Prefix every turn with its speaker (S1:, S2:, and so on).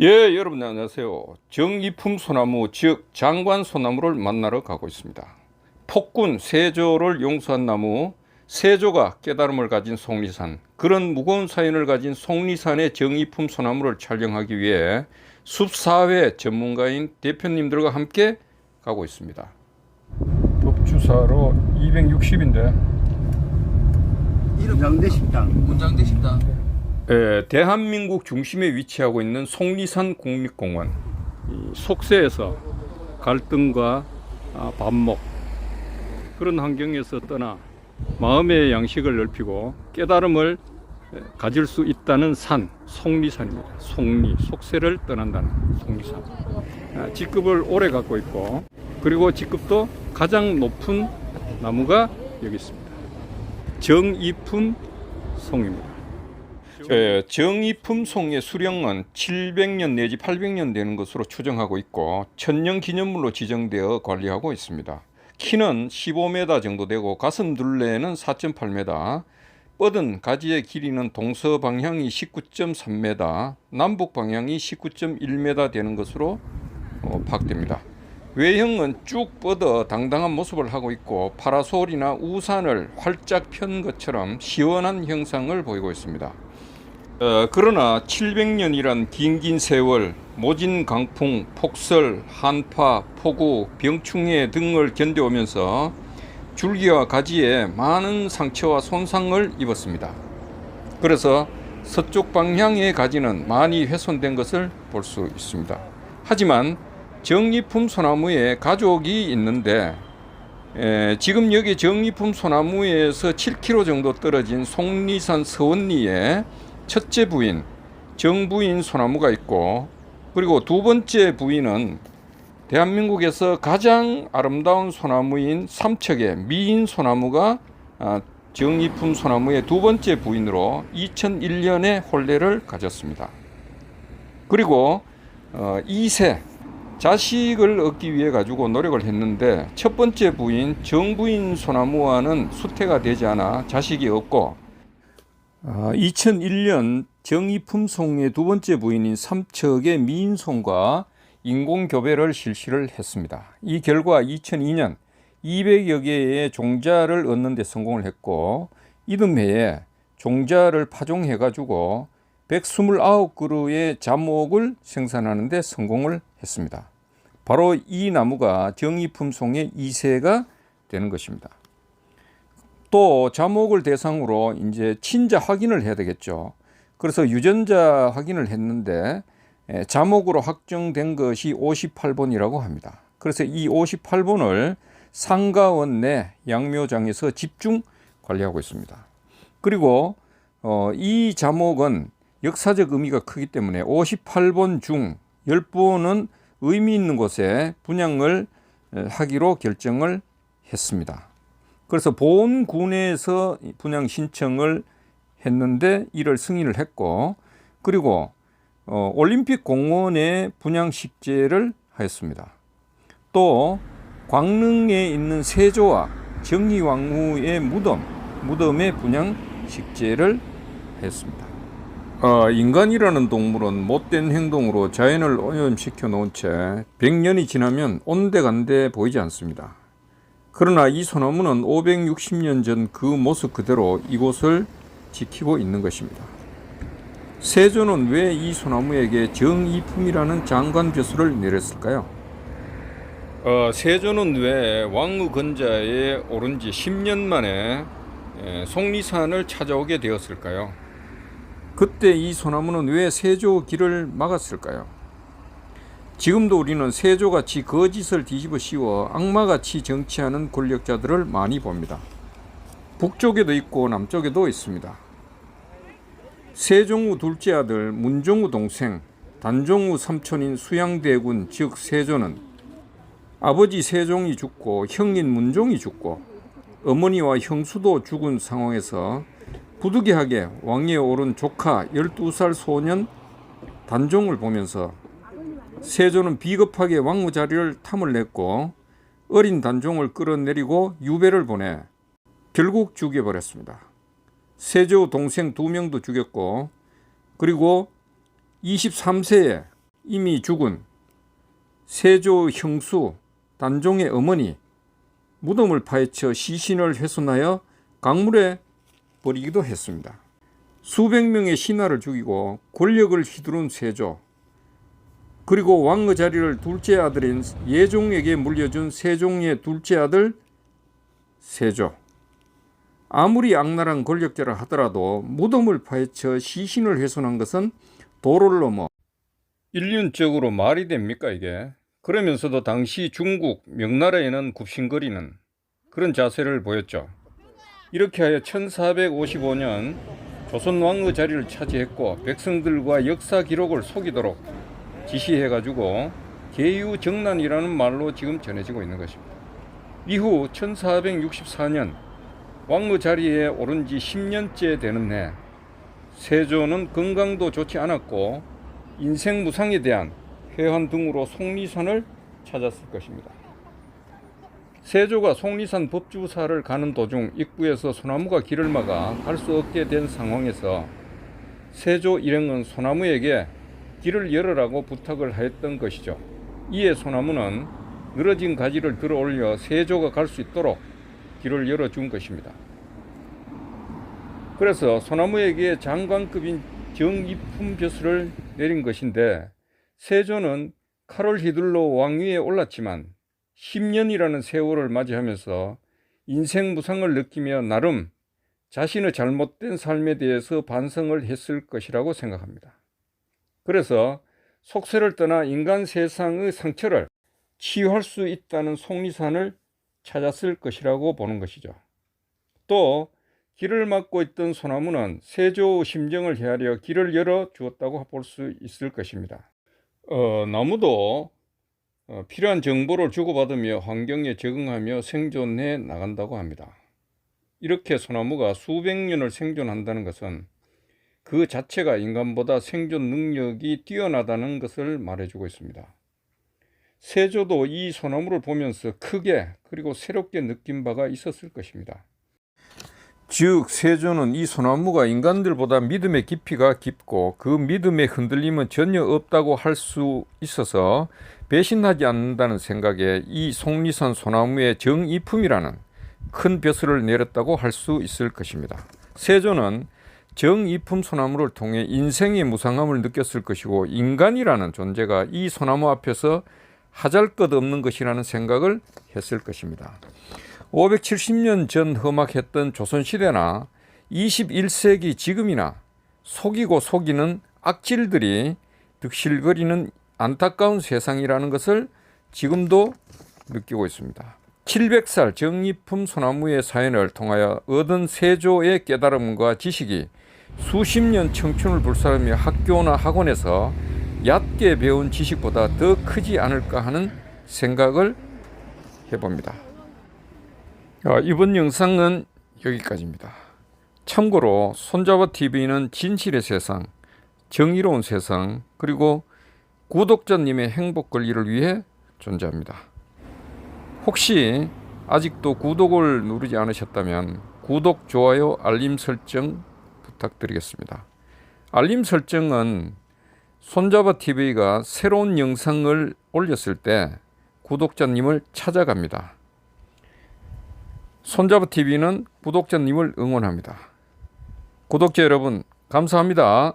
S1: 예, 여러분 안녕하세요. 정이품 소나무, 즉 장관 소나무를 만나러 가고 있습니다. 폭군 세조를 용서한 나무, 세조가 깨달음을 가진 속리산, 그런 무거운 사연을 가진 속리산의 정이품 소나무를 촬영하기 위해 숲사회 전문가인 대표님들과 함께 가고 있습니다. 법주사로 260인데
S2: 문장대 식당.
S3: 문장대 식당.
S1: 대한민국 중심에 위치하고 있는 속리산 국립공원, 속세에서 갈등과 반목 그런 환경에서 떠나 마음의 양식을 넓히고 깨달음을 가질 수 있다는 산, 속리산입니다. 속세를 떠난다는 속리산. 직급을 오래 갖고 있고, 그리고 직급도 가장 높은 나무가 여기 있습니다. 정이품 송입니다. 정이품 송의 수령은 700년 내지 800년 되는 것으로 추정하고 있고, 천년 기념물로 지정되어 관리하고 있습니다. 키는 15m 정도 되고 가슴 둘레는 4.8m, 뻗은 가지의 길이는 동서 방향이 19.3m, 남북 방향이 19.1m 되는 것으로 파악됩니다. 외형은 쭉 뻗어 당당한 모습을 하고 있고, 파라솔이나 우산을 활짝 편 것처럼 시원한 형상을 보이고 있습니다. 그러나 700년이란 긴 세월, 모진 강풍, 폭설, 한파, 폭우, 병충해 등을 견뎌오면서 줄기와 가지에 많은 상처와 손상을 입었습니다. 그래서 서쪽 방향의 가지는 많이 훼손된 것을 볼 수 있습니다. 하지만 정이품 소나무에 가족이 있는데, 지금 여기 정이품 소나무에서 7km 정도 떨어진 속리산 서원리에 첫째 부인 정부인 소나무가 있고, 그리고 두 번째 부인은 대한민국에서 가장 아름다운 소나무인 삼척의 미인 소나무가 정이품 소나무의 두 번째 부인으로 2001년에 혼례를 가졌습니다. 그리고 2세 자식을 얻기 위해 가지고 노력을 했는데, 첫 번째 부인 정부인 소나무와는 수태가 되지 않아 자식이 없고, 2001년 정이품 송의 두 번째 부인인 삼척의 미인송과 인공교배를 실시를 했습니다. 이 결과 2002년 200여 개의 종자를 얻는 데 성공을 했고, 이듬해에 종자를 파종해 가지고 129그루의 자목을 생산하는 데 성공을 했습니다. 바로 이 나무가 정이품 송의 2세가 되는 것입니다. 또 자목을 대상으로 이제 친자 확인을 해야 되겠죠. 그래서 유전자 확인을 했는데 자목으로 확정된 것이 58번이라고 합니다. 그래서 이 58번을 상가원 내 양묘장에서 집중 관리하고 있습니다. 그리고 이 자목은 역사적 의미가 크기 때문에 58번 중 10번은 의미 있는 곳에 분양을 하기로 결정을 했습니다. 그래서 보훈군에서 분양 신청을 했는데 이를 승인을 했고, 그리고 올림픽 공원에 분양 식재를 하였습니다. 또 광릉에 있는 세조와 정의왕후의 무덤에 분양 식재를 했습니다. 인간이라는 동물은 못된 행동으로 자연을 오염시켜 놓은 채 100년이 지나면 온데간데 보이지 않습니다. 그러나 이 소나무는 560년 전 그 모습 그대로 이곳을 지키고 있는 것입니다. 세조는 왜 이 소나무에게 정이품이라는 장관 벼슬을 내렸을까요? 세조는 왜 왕후 건자에 오른 지 10년 만에 속리산을 찾아오게 되었을까요? 그때 이 소나무는 왜 세조 길을 막았을까요? 지금도 우리는 세조같이 거짓을 뒤집어 씌워 악마같이 정치하는 권력자들을 많이 봅니다. 북쪽에도 있고 남쪽에도 있습니다. 세종후 둘째 아들 문종후 동생 단종후 삼촌인 수양대군 즉 세조는 아버지 세종이 죽고 형인 문종이 죽고 어머니와 형수도 죽은 상황에서 부득이하게 왕위에 오른 조카 12살 소년 단종을 보면서 세조는 비겁하게 왕후 자리를 탐을 냈고, 어린 단종을 끌어내리고 유배를 보내 결국 죽여버렸습니다. 세조 동생 2명도 죽였고, 그리고 23세에 이미 죽은 세조 형수 단종의 어머니 무덤을 파헤쳐 시신을 훼손하여 강물에 버리기도 했습니다. 수백 명의 신하를 죽이고 권력을 휘두른 세조, 그리고 왕의 자리를 둘째 아들인 예종에게 물려준 세종의 둘째 아들 세조. 아무리 악랄한 권력자라 하더라도 무덤을 파헤쳐 시신을 훼손한 것은 도를 넘어 인륜적으로 말이 됩니까 이게? 그러면서도 당시 중국 명나라에는 굽신거리는 그런 자세를 보였죠. 이렇게 하여 1455년 조선 왕의 자리를 차지했고 백성들과 역사 기록을 속이도록 지시해가지고 계유정난이라는 말로 지금 전해지고 있는 것입니다. 이후 1464년 왕의 자리에 오른 지 10년째 되는 해, 세조는 건강도 좋지 않았고 인생무상에 대한 회한 등으로 속리산을 찾았을 것입니다. 세조가 속리산 법주사를 가는 도중 입구에서 소나무가 길을 막아 갈 수 없게 된 상황에서 세조 일행은 소나무에게 길을 열으라고 부탁을 하였던 것이죠. 이에 소나무는 늘어진 가지를 들어 올려 세조가 갈 수 있도록 길을 열어준 것입니다. 그래서 소나무에게 장관급인 정이품 벼슬을 내린 것인데, 세조는 칼을 휘둘러 왕위에 올랐지만 10년이라는 세월을 맞이하면서 인생무상을 느끼며 나름 자신의 잘못된 삶에 대해서 반성을 했을 것이라고 생각합니다. 그래서 속세를 떠나 인간 세상의 상처를 치유할 수 있다는 속리산을 찾았을 것이라고 보는 것이죠. 또 길을 막고 있던 소나무는 세조의 심정을 헤아려 길을 열어 주었다고 볼 수 있을 것입니다. 나무도 필요한 정보를 주고받으며 환경에 적응하며 생존해 나간다고 합니다. 이렇게 소나무가 수백 년을 생존한다는 것은 그 자체가 인간보다 생존 능력이 뛰어나다는 것을 말해주고 있습니다. 세조도 이 소나무를 보면서 크게 그리고 새롭게 느낀 바가 있었을 것입니다. 즉 세조는 이 소나무가 인간들보다 믿음의 깊이가 깊고 그 믿음의 흔들림은 전혀 없다고 할 수 있어서 배신하지 않는다는 생각에 이 속리산 소나무의 정이품이라는 큰 벼슬을 내렸다고 할 수 있을 것입니다. 세조는 정이품 소나무를 통해 인생의 무상함을 느꼈을 것이고 인간이라는 존재가 이 소나무 앞에서 하잘것없는 것이라는 생각을 했을 것입니다. 570년 전 험악했던 조선시대나 21세기 지금이나 속이고 속이는 악질들이 득실거리는 안타까운 세상이라는 것을 지금도 느끼고 있습니다. 700살 정이품 소나무의 사연을 통하여 얻은 세조의 깨달음과 지식이 수십 년 청춘을 불사르며 학교나 학원에서 얕게 배운 지식보다 더 크지 않을까 하는 생각을 해봅니다. 이번 영상은 여기까지입니다. 참고로 손잡아TV는 진실의 세상, 정의로운 세상, 그리고 구독자님의 행복 권리를 위해 존재합니다. 혹시 아직도 구독을 누르지 않으셨다면 구독, 좋아요, 알림 설정 부탁드리겠습니다. 알림 설정은 손잡아TV가 새로운 영상을 올렸을 때 구독자님을 찾아갑니다. 손잡아TV는 구독자님을 응원합니다. 구독자 여러분, 감사합니다.